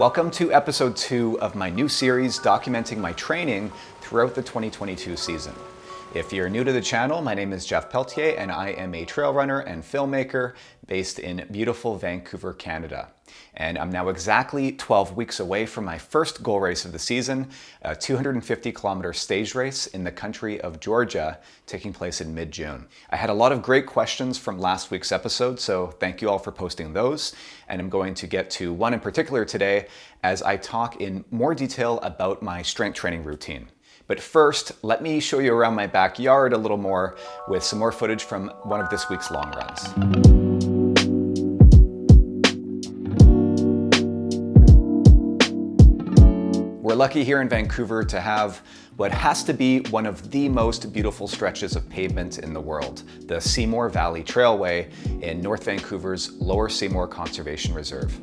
Welcome to episode 2 of my new series documenting my training throughout the 2022 season. If you're new to the channel, my name is Jeff Peltier and I am a trail runner and filmmaker based in beautiful Vancouver, Canada. And I'm now exactly 12 weeks away from my first goal race of the season, a 250-kilometer stage race in the country of Georgia, taking place in mid-June. I had a lot of great questions from last week's episode, so thank you all for posting those. And I'm going to get to one in particular today as I talk in more detail about my strength training routine. But first, let me show you around my backyard a little more with some more footage from one of this week's long runs. We're lucky here in Vancouver to have what has to be one of the most beautiful stretches of pavement in the world, the Seymour Valley Trailway in North Vancouver's Lower Seymour Conservation Reserve.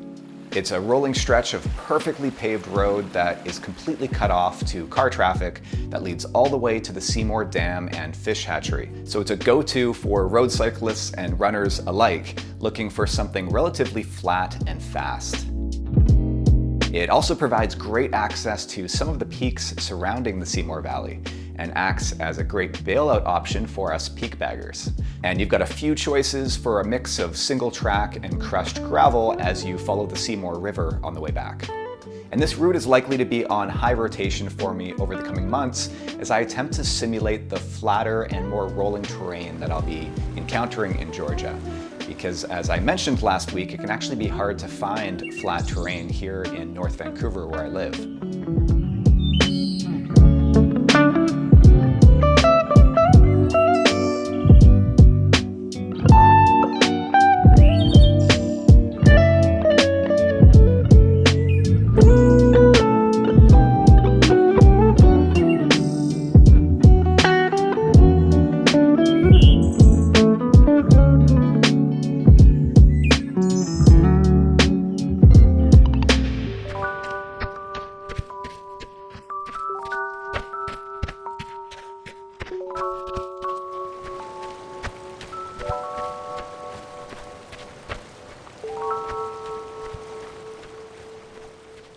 It's a rolling stretch of perfectly paved road that is completely cut off to car traffic that leads all the way to the Seymour Dam and Fish Hatchery. So it's a go-to for road cyclists and runners alike looking for something relatively flat and fast. It also provides great access to some of the peaks surrounding the Seymour Valley and acts as a great bailout option for us peak baggers. And you've got a few choices for a mix of single track and crushed gravel as you follow the Seymour River on the way back. And this route is likely to be on high rotation for me over the coming months as I attempt to simulate the flatter and more rolling terrain that I'll be encountering in Georgia. Because as I mentioned last week, it can actually be hard to find flat terrain here in North Vancouver where I live.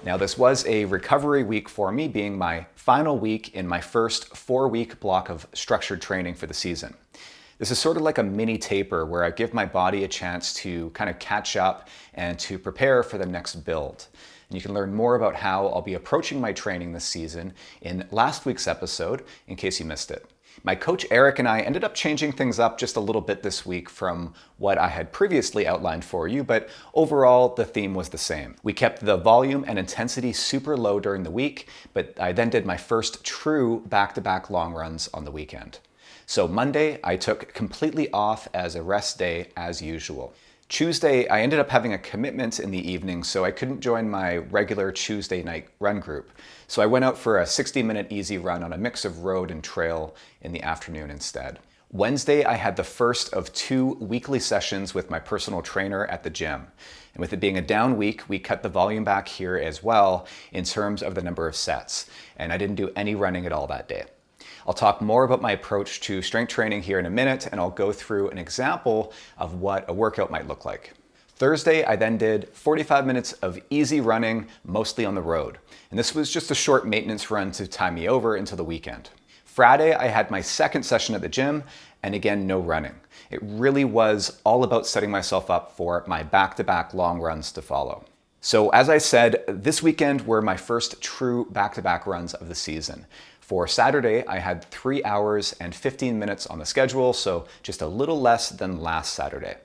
Now, this was a recovery week for me, being my final week in my first 4-week block of structured training for the season. This is sort of like a mini taper where I give my body a chance to kind of catch up and to prepare for the next build. And you can learn more about how I'll be approaching my training this season in last week's episode, in case you missed it. My coach Eric and I ended up changing things up just a little bit this week from what I had previously outlined for you, but overall the theme was the same. We kept the volume and intensity super low during the week, but I then did my first true back-to-back long runs on the weekend. So Monday, I took completely off as a rest day as usual. Tuesday, I ended up having a commitment in the evening, so I couldn't join my regular Tuesday night run group. So I went out for a 60-minute easy run on a mix of road and trail in the afternoon instead. Wednesday, I had the first of 2 weekly sessions with my personal trainer at the gym. And with it being a down week, we cut the volume back here as well in terms of the number of sets. And I didn't do any running at all that day. I'll talk more about my approach to strength training here in a minute, and I'll go through an example of what a workout might look like. Thursday, I then did 45 minutes of easy running, mostly on the road. And this was just a short maintenance run to tie me over until the weekend. Friday, I had my second session at the gym, and again, no running. It really was all about setting myself up for my back-to-back long runs to follow. So as I said, this weekend were my first true back-to-back runs of the season. For Saturday, I had 3 hours and 15 minutes on the schedule, so just a little less than last Saturday.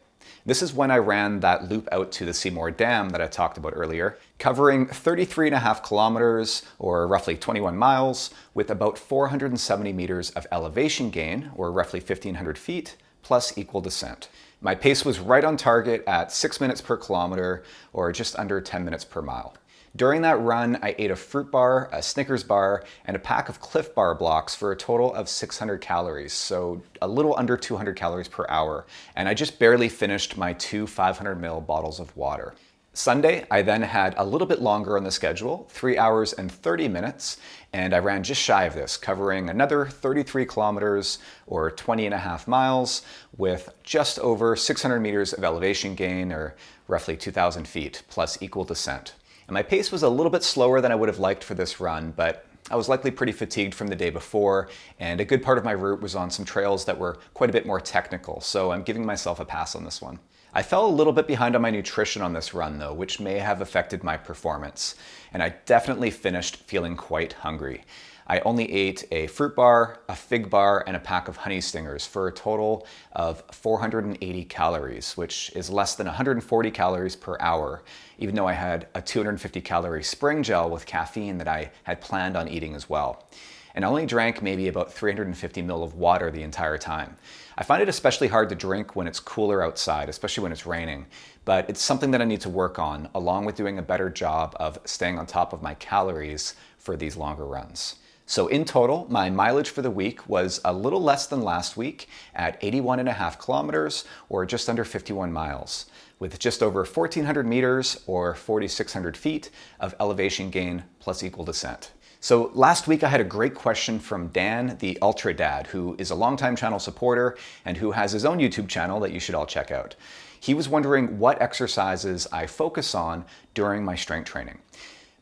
This is when I ran that loop out to the Seymour Dam that I talked about earlier, covering 33.5 kilometers, or roughly 21 miles, with about 470 meters of elevation gain, or roughly 1,500 feet, plus equal descent. My pace was right on target at 6 minutes per kilometer, or just under 10 minutes per mile. During that run, I ate a fruit bar, a Snickers bar, and a pack of Cliff Bar blocks for a total of 600 calories, so a little under 200 calories per hour. And I just barely finished my 2 500 ml bottles of water. Sunday, I then had a little bit longer on the schedule, 3 hours and 30 minutes, and I ran just shy of this, covering another 33 kilometers or 20.5 miles with just over 600 meters of elevation gain, or roughly 2,000 feet, plus equal descent. And my pace was a little bit slower than I would have liked for this run, but I was likely pretty fatigued from the day before, and a good part of my route was on some trails that were quite a bit more technical, so I'm giving myself a pass on this one. I fell a little bit behind on my nutrition on this run though, which may have affected my performance, and I definitely finished feeling quite hungry. I only ate a fruit bar, a fig bar, and a pack of honey stingers for a total of 480 calories, which is less than 140 calories per hour, even though I had a 250 calorie spring gel with caffeine that I had planned on eating as well. And I only drank maybe about 350 ml of water the entire time. I find it especially hard to drink when it's cooler outside, especially when it's raining, but it's something that I need to work on, along with doing a better job of staying on top of my calories for these longer runs. So in total, my mileage for the week was a little less than last week at 81.5 kilometers, or just under 51 miles, with just over 1,400 meters or 4,600 feet of elevation gain plus equal descent. So last week I had a great question from Dan, the Ultra Dad, who is a longtime channel supporter and who has his own YouTube channel that you should all check out. He was wondering what exercises I focus on during my strength training.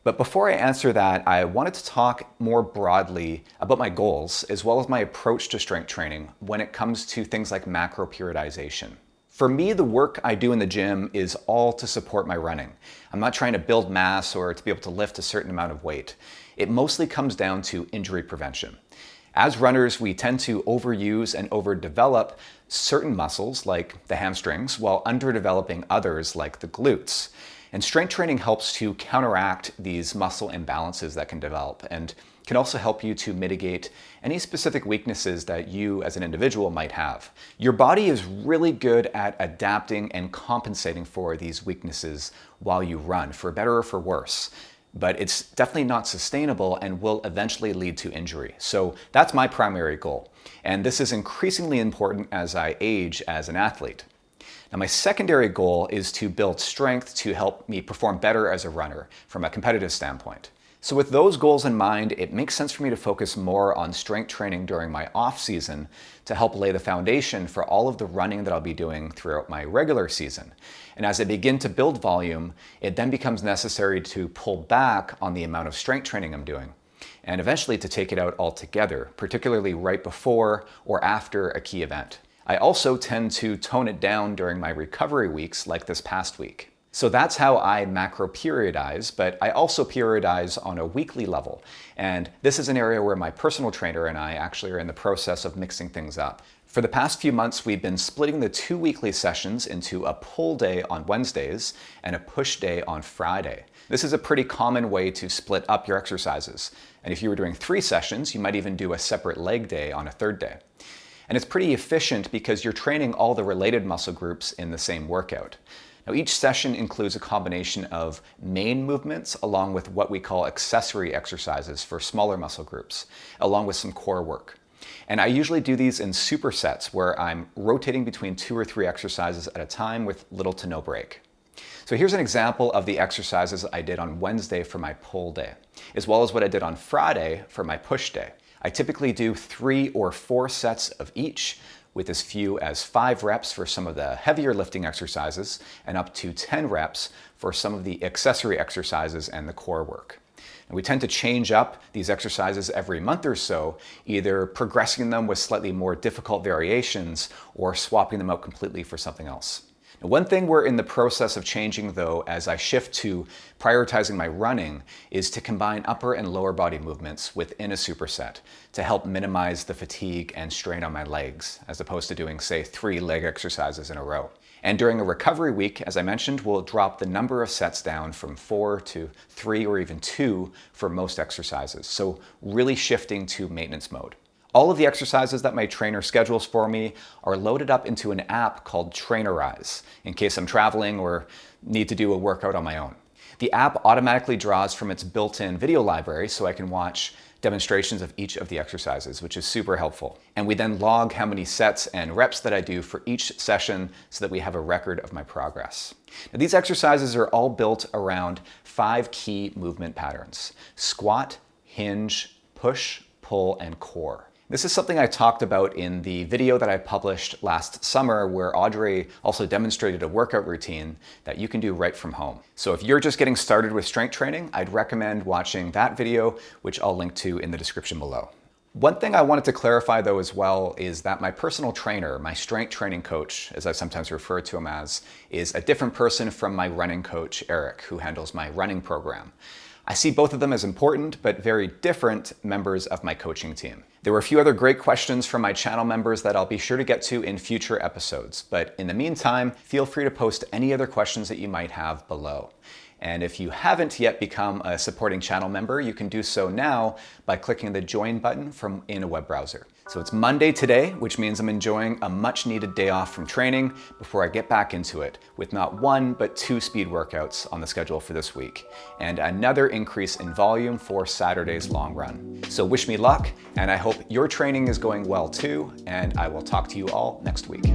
But before I answer that, I wanted to talk more broadly about my goals, as well as my approach to strength training when it comes to things like macro periodization. For me, the work I do in the gym is all to support my running. I'm not trying to build mass or to be able to lift a certain amount of weight. It mostly comes down to injury prevention. As runners, we tend to overuse and overdevelop certain muscles like the hamstrings while underdeveloping others like the glutes. And strength training helps to counteract these muscle imbalances that can develop and can also help you to mitigate any specific weaknesses that you as an individual might have. Your body is really good at adapting and compensating for these weaknesses while you run, for better or for worse. But it's definitely not sustainable and will eventually lead to injury. So that's my primary goal. And this is increasingly important as I age as an athlete. Now, my secondary goal is to build strength to help me perform better as a runner from a competitive standpoint. So with those goals in mind, it makes sense for me to focus more on strength training during my off season to help lay the foundation for all of the running that I'll be doing throughout my regular season. And as I begin to build volume, it then becomes necessary to pull back on the amount of strength training I'm doing, and eventually to take it out altogether, particularly right before or after a key event. I also tend to tone it down during my recovery weeks like this past week. So that's how I macro periodize, but I also periodize on a weekly level. And this is an area where my personal trainer and I actually are in the process of mixing things up. For the past few months, we've been splitting the 2 weekly sessions into a pull day on Wednesdays and a push day on Friday. This is a pretty common way to split up your exercises. And if you were doing 3 sessions, you might even do a separate leg day on a 3rd day. And it's pretty efficient because you're training all the related muscle groups in the same workout. Now, each session includes a combination of main movements along with what we call accessory exercises for smaller muscle groups, along with some core work. And I usually do these in supersets where I'm rotating between 2 or 3 exercises at a time with little to no break. So here's an example of the exercises I did on Wednesday for my pull day, as well as what I did on Friday for my push day. I typically do 3 or 4 sets of each, with as few as 5 reps for some of the heavier lifting exercises and up to 10 reps for some of the accessory exercises and the core work. And we tend to change up these exercises every month or so, either progressing them with slightly more difficult variations or swapping them out completely for something else. Now, one thing we're in the process of changing though, as I shift to prioritizing my running, is to combine upper and lower body movements within a superset to help minimize the fatigue and strain on my legs, as opposed to doing, say, 3 leg exercises in a row. And during a recovery week, as I mentioned, we'll drop the number of sets down from 4 to 3 or even 2 for most exercises. So really shifting to maintenance mode. All of the exercises that my trainer schedules for me are loaded up into an app called Trainerize, in case I'm traveling or need to do a workout on my own. The app automatically draws from its built-in video library so I can watch demonstrations of each of the exercises, which is super helpful. And we then log how many sets and reps that I do for each session so that we have a record of my progress. Now, these exercises are all built around 5 key movement patterns: squat, hinge, push, pull, and core. This is something I talked about in the video that I published last summer, where Audrey also demonstrated a workout routine that you can do right from home. So if you're just getting started with strength training, I'd recommend watching that video, which I'll link to in the description below. One thing I wanted to clarify though as well is that my personal trainer, my strength training coach, as I sometimes refer to him as, is a different person from my running coach, Eric, who handles my running program. I see both of them as important, but very different members of my coaching team. There were a few other great questions from my channel members that I'll be sure to get to in future episodes, but in the meantime, feel free to post any other questions that you might have below. And if you haven't yet become a supporting channel member, you can do so now by clicking the join button from in a web browser. So it's Monday today, which means I'm enjoying a much needed day off from training before I get back into it with not one, but 2 speed workouts on the schedule for this week, and another increase in volume for Saturday's long run. So wish me luck, and I hope your training is going well too, and I will talk to you all next week.